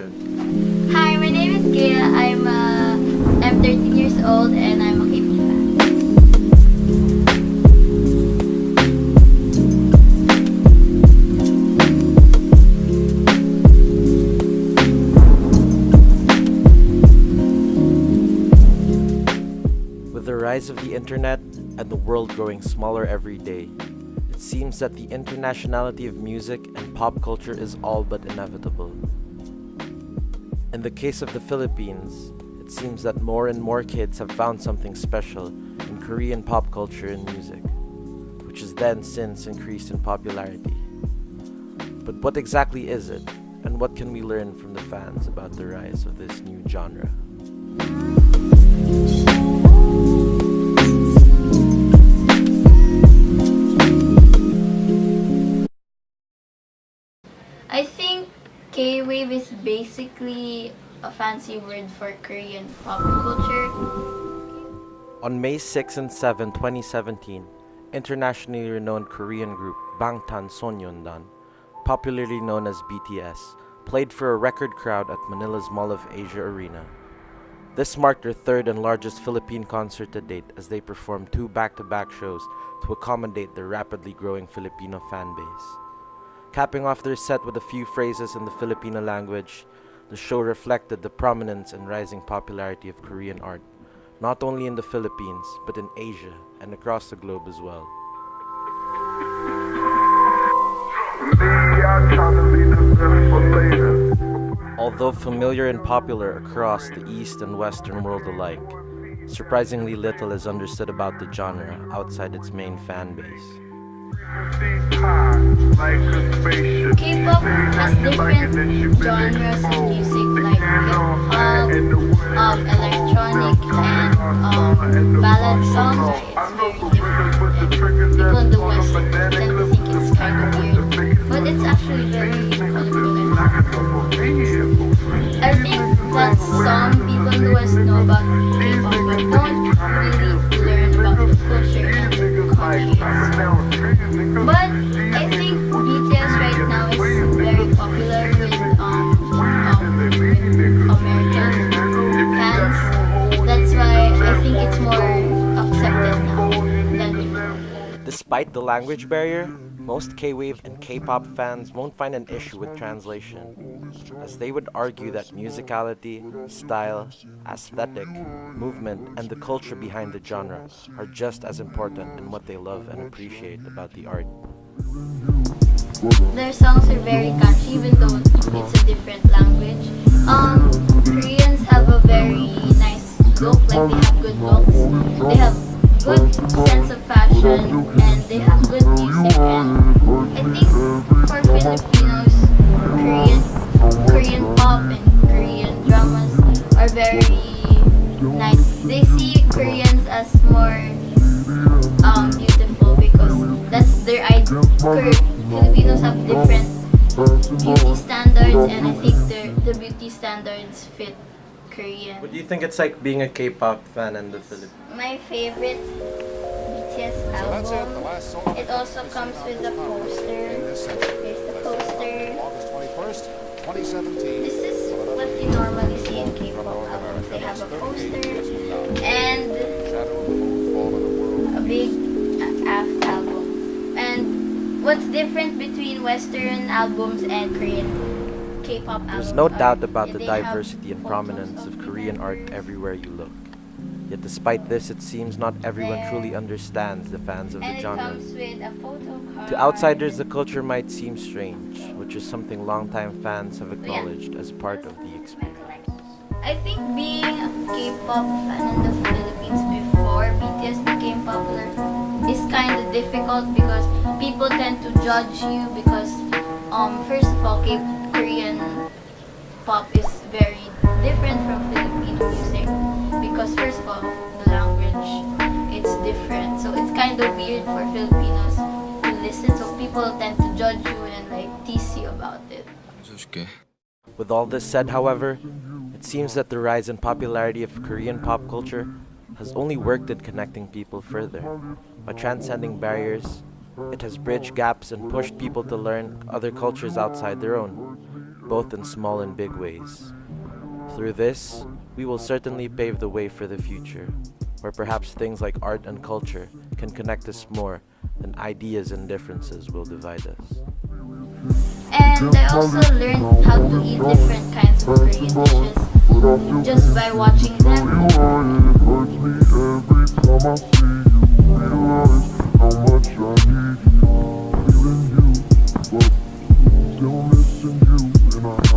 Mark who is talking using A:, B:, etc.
A: introduction.
B: Hi, my name is Gaya. I'm 13 years old and I'm a K-pop fan.
A: With the rise of the internet and the world growing smaller every day, it seems that the internationality of music and pop culture is all but inevitable. In the case of the Philippines, it seems that more and more kids have found something special in Korean pop culture and music, which has then since increased in popularity. But what exactly is it, and what can we learn from the fans about the rise of this new genre?
B: I think K-wave is basically a fancy word for Korean pop culture.
A: On May 6 and 7, 2017, internationally renowned Korean group Bangtan Sonyeondan, popularly known as BTS, played for a record crowd at Manila's Mall of Asia Arena. This marked their third and largest Philippine concert to date as they performed 2 back-to-back shows to accommodate their rapidly growing Filipino fan base. Capping off their set with a few phrases in the Filipino language, the show reflected the prominence and rising popularity of Korean art, not only in the Philippines, but in Asia and across the globe as well. Although familiar and popular across the East and Western world alike, surprisingly little is understood about the genre outside its main fan base.
B: K-pop has different genres of music like hip-hop, electronic, and ballad songs. It's very different. People in the West tend to think it's kind of weird, but it's actually very colorful. I think that some people in the West know about K-pop but don't really learn about the culture and the countries. But I think BTS right now is very popular with American fans. That's why I think it's more accepted now than before.
A: Despite the language barrier, most K-wave and K-pop fans won't find an issue with translation, as they would argue that musicality, style, aesthetic, movement, and the culture behind the genre are just as important in what they love and appreciate about the art.
B: Their songs are very catchy even though it's a different language. Koreans have a very nice look, like they have good looks, they have good sense of fashion, and they have good music. And I think for Filipinos, Korean pop and Korean dramas are very nice. They see Koreans as more beautiful because that's their idea. Filipinos have different beauty standards, and I think the beauty standards fit Korean.
A: What do you think it's like being a K-pop fan in the Philippines?
B: My favorite BTS album. It also comes with a poster. Here's the poster. This is what you normally see in K-pop albums. They have a poster and a big aft album. And what's different between Western albums and Korean K-pop albums?
A: There's no doubt about the diversity and prominence of Korean art everywhere you look. Yet despite this, it seems not everyone truly understands the fans of the
B: And it
A: genre.
B: comes with a photo card.
A: To outsiders, the culture might seem strange, which is something longtime fans have acknowledged as part of the experience.
B: I think being a K-pop fan in the Philippines before BTS became popular is kind of difficult because people tend to judge you because first of all, Korean pop is very different from Filipino music because first of all, the language, it's different. So it's kind of weird for Filipinos to listen, so people tend to judge you and like tease you about it.
A: With all this said, however, it seems that the rise in popularity of Korean pop culture has only worked in connecting people further. By transcending barriers, it has bridged gaps and pushed people to learn other cultures outside their own. both in small and big ways. Through this, we will certainly pave the way for the future, where perhaps things like art and culture can connect us more than ideas and differences will divide us.
B: And I also learned how to eat different kinds of Korean dishes just by watching them.
C: It hurts me every time I see